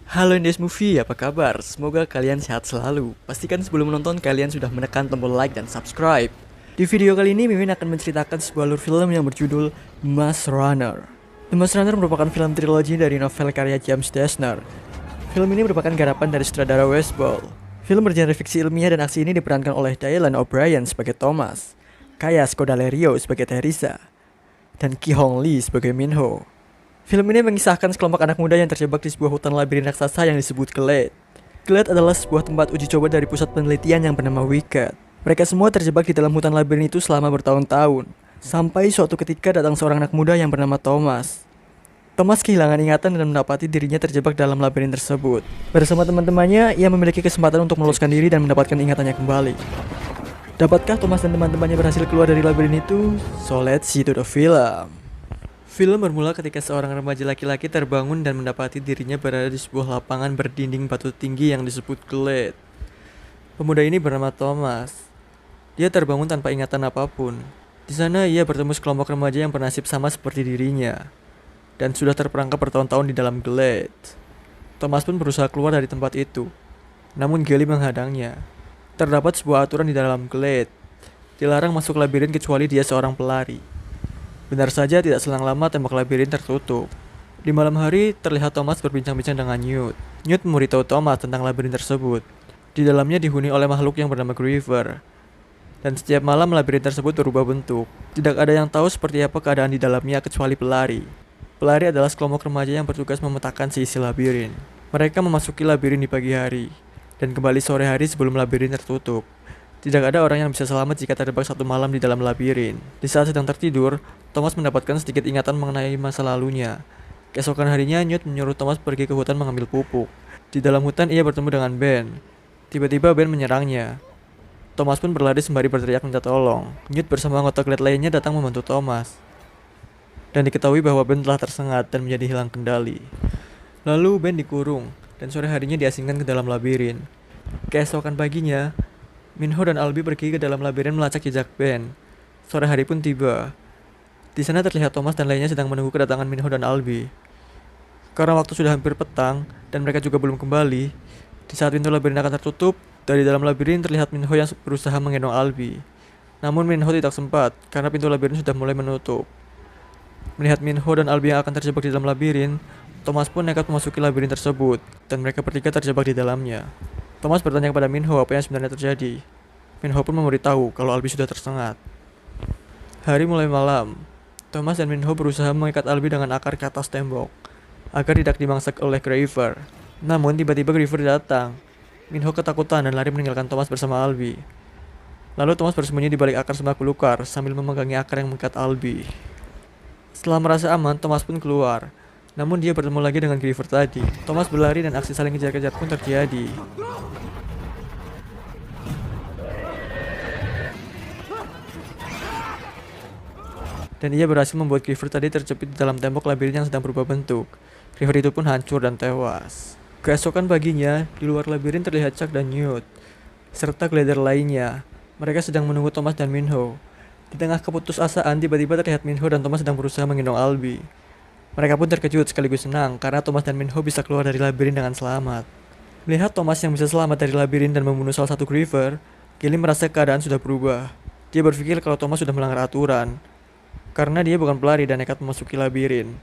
Halo Indes Movie, apa kabar? Semoga kalian sehat selalu. Pastikan sebelum menonton kalian sudah menekan tombol like dan subscribe. Di video kali ini Mimin akan menceritakan sebuah alur film yang berjudul Maze Runner. The Maze Runner merupakan film trilogi dari novel karya James Dessner. Film ini merupakan garapan dari sutradara Wes Ball. Film bergenre fiksi ilmiah dan aksi ini diperankan oleh Dylan O'Brien sebagai Thomas, Kaya Scodelario sebagai Teresa, dan Ki Hong Lee sebagai Minho. Film ini mengisahkan sekelompok anak muda yang terjebak di sebuah hutan labirin raksasa yang disebut Glade. Glade adalah sebuah tempat uji coba dari pusat penelitian yang bernama Wicked. Mereka semua terjebak di dalam hutan labirin itu selama bertahun-tahun, sampai suatu ketika datang seorang anak muda yang bernama Thomas. Thomas kehilangan ingatan dan mendapati dirinya terjebak dalam labirin tersebut. Bersama teman-temannya, ia memiliki kesempatan untuk meloloskan diri dan mendapatkan ingatannya kembali. Dapatkah Thomas dan teman-temannya berhasil keluar dari labirin itu? So let's see to the film. Film bermula ketika seorang remaja laki-laki terbangun dan mendapati dirinya berada di sebuah lapangan berdinding batu tinggi yang disebut Glade. Pemuda ini bernama Thomas. Dia terbangun tanpa ingatan apapun. Di sana ia bertemu sekelompok remaja yang bernasib sama seperti dirinya dan sudah terperangkap bertahun-tahun di dalam Glade. Thomas pun berusaha keluar dari tempat itu, namun Gally menghadangnya. Terdapat sebuah aturan di dalam Glade. Dilarang masuk labirin kecuali dia seorang pelari. Benar saja, tidak selang lama tembok labirin tertutup. Di malam hari, terlihat Thomas berbincang-bincang dengan Newt. Newt memberitahu Thomas tentang labirin tersebut. Di dalamnya dihuni oleh makhluk yang bernama Griever. Dan setiap malam labirin tersebut berubah bentuk. Tidak ada yang tahu seperti apa keadaan di dalamnya kecuali pelari. Pelari adalah sekelompok remaja yang bertugas memetakan seisi labirin. Mereka memasuki labirin di pagi hari dan kembali sore hari sebelum labirin tertutup. Tidak ada orang yang bisa selamat jika terjebak satu malam di dalam labirin. Di saat sedang tertidur, Thomas mendapatkan sedikit ingatan mengenai masa lalunya. Keesokan harinya, Newt menyuruh Thomas pergi ke hutan mengambil pupuk. Di dalam hutan, ia bertemu dengan Ben. Tiba-tiba Ben menyerangnya. Thomas pun berlari sembari berteriak minta tolong. Newt bersama anggota Glade lainnya datang membantu Thomas. Dan diketahui bahwa Ben telah tersengat dan menjadi hilang kendali. Lalu Ben dikurung, dan sore harinya diasingkan ke dalam labirin. Keesokan paginya, Minho dan Albi pergi ke dalam labirin melacak jejak Ben. Sore hari pun tiba. Di sana terlihat Thomas dan lainnya sedang menunggu kedatangan Minho dan Albi. Karena waktu sudah hampir petang dan mereka juga belum kembali, di saat pintu labirin akan tertutup, dari dalam labirin terlihat Minho yang berusaha menggendong Albi. Namun Minho tidak sempat karena pintu labirin sudah mulai menutup. Melihat Minho dan Albi yang akan terjebak di dalam labirin, Thomas pun nekat memasuki labirin tersebut dan mereka bertiga terjebak di dalamnya. Thomas bertanya kepada Minho apa yang sebenarnya terjadi. Minho pun memberitahu kalau Albi sudah tersengat. Hari mulai malam. Thomas dan Minho berusaha mengikat Albi dengan akar ke atas tembok agar tidak dimangsak oleh Griever. Namun tiba-tiba Griever datang. Minho ketakutan dan lari meninggalkan Thomas bersama Albi. Lalu Thomas bersembunyi di balik akar semak belukar sambil memegangi akar yang mengikat Albi. Setelah merasa aman, Thomas pun keluar. Namun dia bertemu lagi dengan Griever tadi. Thomas berlari dan aksi saling kejar-kejar pun terjadi. Dan ia berhasil membuat Griever tadi terjepit di dalam tembok labirin yang sedang berubah bentuk. Griever itu pun hancur dan tewas. Keesokan paginya, di luar labirin terlihat Chuck dan Newt, serta glider lainnya. Mereka sedang menunggu Thomas dan Minho. Di tengah keputusasaan, tiba-tiba terlihat Minho dan Thomas sedang berusaha menggendong Albi. Mereka pun terkejut sekaligus senang karena Thomas dan Minho bisa keluar dari labirin dengan selamat. Melihat Thomas yang bisa selamat dari labirin dan membunuh salah satu Griever, Gally merasa keadaan sudah berubah. Dia berpikir kalau Thomas sudah melanggar aturan, karena dia bukan pelari dan nekat memasuki labirin.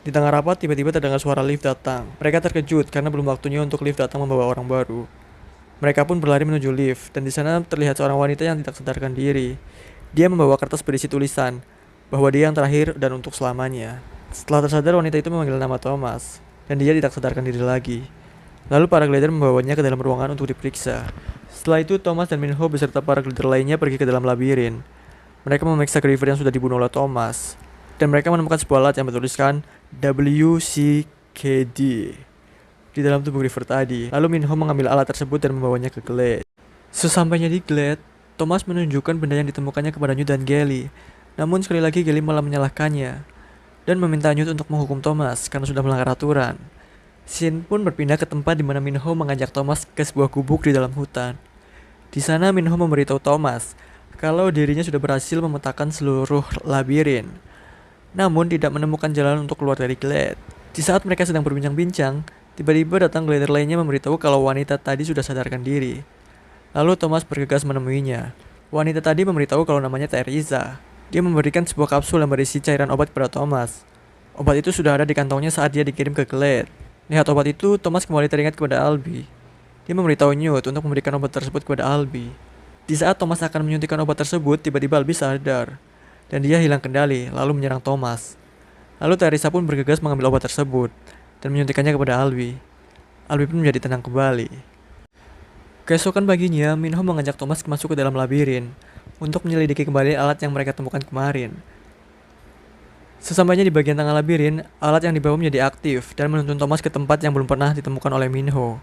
Di tengah rapat, tiba-tiba terdengar suara lift datang. Mereka terkejut karena belum waktunya untuk lift datang membawa orang baru. Mereka pun berlari menuju lift, dan di sana terlihat seorang wanita yang tidak sadarkan diri. Dia membawa kertas berisi tulisan bahwa dia yang terakhir dan untuk selamanya. Setelah tersadar, wanita itu memanggil nama Thomas, dan dia tidak sadarkan diri lagi. Lalu para glider membawanya ke dalam ruangan untuk diperiksa. Setelah itu, Thomas dan Minho beserta para glider lainnya pergi ke dalam labirin. Mereka memeriksa Griever yang sudah dibunuh oleh Thomas, dan mereka menemukan sebuah alat yang bertuliskan WCKD di dalam tubuh Griever tadi. Lalu Minho mengambil alat tersebut dan membawanya ke Glade. Sesampainya di Glade, Thomas menunjukkan benda yang ditemukannya kepada Newt dan Gally. Namun sekali lagi Gally malah menyalahkannya dan meminta Newt untuk menghukum Thomas karena sudah melanggar aturan. Scene pun berpindah ke tempat di mana Minho mengajak Thomas ke sebuah gubuk di dalam hutan. Di sana Minho memberitahu Thomas kalau dirinya sudah berhasil memetakan seluruh labirin, namun tidak menemukan jalan untuk keluar dari Glade. Di saat mereka sedang berbincang-bincang, tiba-tiba datang glider lainnya memberitahu kalau wanita tadi sudah sadarkan diri. Lalu Thomas bergegas menemuinya. Wanita tadi memberitahu kalau namanya Teresa. Dia memberikan sebuah kapsul yang berisi cairan obat kepada Thomas. Obat itu sudah ada di kantongnya saat dia dikirim ke Glade. Lihat obat itu, Thomas kembali teringat kepada Albie. Dia memberitahu Newt untuk memberikan obat tersebut kepada Albie. Di saat Thomas akan menyuntikkan obat tersebut, tiba-tiba Albie sadar. Dan dia hilang kendali, lalu menyerang Thomas. Lalu Teresa pun bergegas mengambil obat tersebut dan menyuntikkannya kepada Albie. Albie pun menjadi tenang kembali. Keesokan paginya, Minho mengajak Thomas masuk ke dalam labirin untuk menyelidiki kembali alat yang mereka temukan kemarin. Sesampainya di bagian tengah labirin, alat yang dibawa menjadi aktif dan menuntun Thomas ke tempat yang belum pernah ditemukan oleh Minho.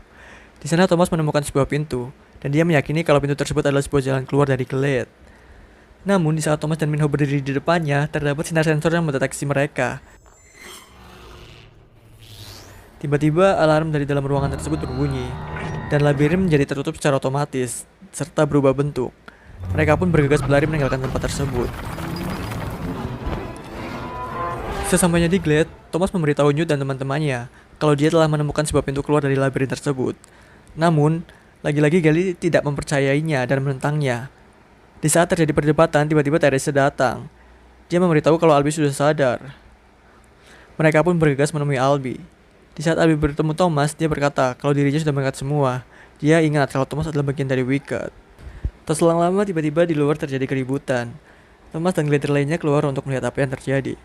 Di sana Thomas menemukan sebuah pintu, dan dia meyakini kalau pintu tersebut adalah sebuah jalan keluar dari Glade. Namun di saat Thomas dan Minho berdiri di depannya, terdapat sinar sensor yang mendeteksi mereka. Tiba-tiba alarm dari dalam ruangan tersebut berbunyi, dan labirin menjadi tertutup secara otomatis, serta berubah bentuk. Mereka pun bergegas berlari meninggalkan tempat tersebut. Sesampainya di Glade, Thomas memberitahu Newt dan teman-temannya kalau dia telah menemukan sebuah pintu keluar dari labirin tersebut. Namun, lagi-lagi Gally tidak mempercayainya dan menentangnya. Di saat terjadi perdebatan, tiba-tiba Teresa datang. Dia memberitahu kalau Albie sudah sadar. Mereka pun bergegas menemui Albie. Di saat Albie bertemu Thomas, dia berkata kalau dirinya sudah mengingat semua. Dia ingat kalau Thomas adalah bagian dari Wicked. Tak selang lama, tiba-tiba di luar terjadi keributan. Thomas dan glider lainnya keluar untuk melihat apa yang terjadi.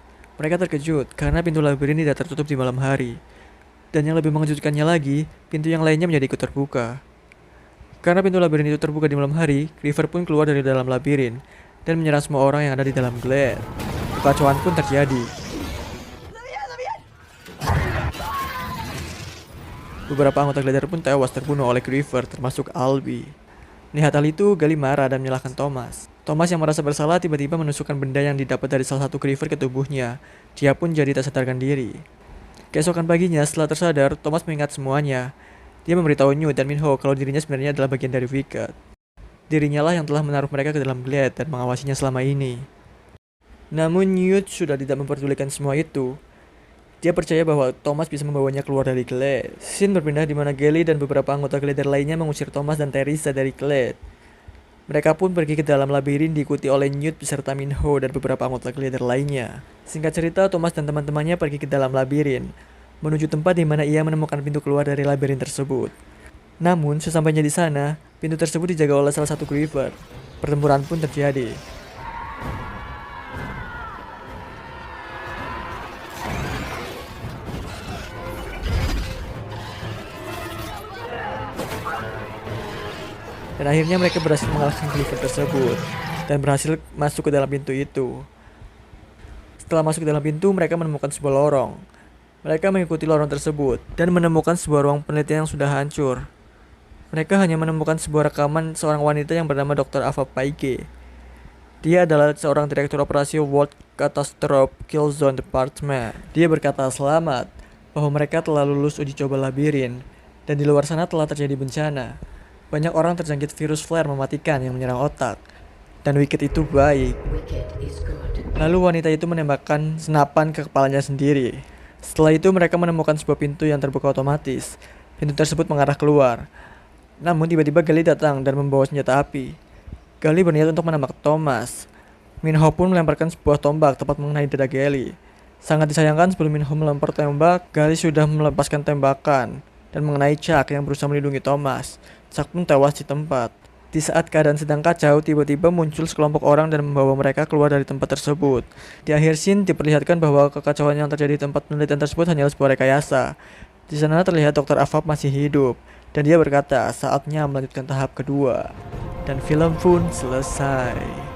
Mereka terkejut karena pintu labirin tidak tertutup di malam hari. Dan yang lebih mengejutkannya lagi, pintu yang lainnya menjadi ikut terbuka. Karena pintu labirin itu terbuka di malam hari, Creeper pun keluar dari dalam labirin dan menyerang semua orang yang ada di dalam Glade. Kekacauan pun terjadi. Beberapa anggota glider pun tewas terbunuh oleh Creeper, termasuk Albie. Melihat hal itu, Gally marah dan menyalahkan Thomas. Thomas yang merasa bersalah tiba-tiba menusukkan benda yang didapat dari salah satu Creeper ke tubuhnya. Dia pun jadi tak sadarkan diri. Keesokan paginya, setelah tersadar, Thomas mengingat semuanya. Dia memberitahu Newt dan Minho kalau dirinya sebenarnya adalah bagian dari Wicked. Dirinya lah yang telah menaruh mereka ke dalam Glade dan mengawasinya selama ini. Namun Newt sudah tidak memperdulikan semua itu. Dia percaya bahwa Thomas bisa membawanya keluar dari Glade. Scene berpindah di mana Gally dan beberapa anggota glider lainnya mengusir Thomas dan Teresa dari Glade. Mereka pun pergi ke dalam labirin diikuti oleh Newt beserta Minho dan beberapa anggota glider lainnya. Singkat cerita, Thomas dan teman-temannya pergi ke dalam labirin, menuju tempat di mana ia menemukan pintu keluar dari labirin tersebut. Namun, sesampainya di sana, pintu tersebut dijaga oleh salah satu Creeper. Pertempuran pun terjadi. Dan akhirnya mereka berhasil mengalahkan Creeper tersebut dan berhasil masuk ke dalam pintu itu. Setelah masuk ke dalam pintu, mereka menemukan sebuah lorong. Mereka mengikuti lorong tersebut dan menemukan sebuah ruang penelitian yang sudah hancur. Mereka hanya menemukan sebuah rekaman seorang wanita yang bernama Dr. Ava Paige. Dia adalah seorang direktur operasi World Catastrophe Kill Zone Department. Dia berkata selamat bahwa mereka telah lulus uji coba labirin dan di luar sana telah terjadi bencana. Banyak orang terjangkit virus flare mematikan yang menyerang otak. Dan Wicked itu baik. Lalu wanita itu menembakkan senapan ke kepalanya sendiri. Setelah itu mereka menemukan sebuah pintu yang terbuka otomatis. Pintu tersebut mengarah keluar. Namun tiba-tiba Gally datang dan membawa senjata api. Gally berniat untuk menembak Thomas. Minho pun melemparkan sebuah tombak tepat mengenai dada Gally. Sangat disayangkan sebelum Minho melempar tembak, Gally sudah melepaskan tembakan dan mengenai Chuck yang berusaha melindungi Thomas. Chuck pun tewas di tempat. Di saat keadaan sedang kacau, tiba-tiba muncul sekelompok orang dan membawa mereka keluar dari tempat tersebut. Di akhir scene diperlihatkan bahwa kekacauan yang terjadi di tempat penelitian tersebut hanyalah sebuah rekayasa. Di sana terlihat Dr. Ava masih hidup dan dia berkata saatnya melanjutkan tahap kedua. Dan film pun selesai.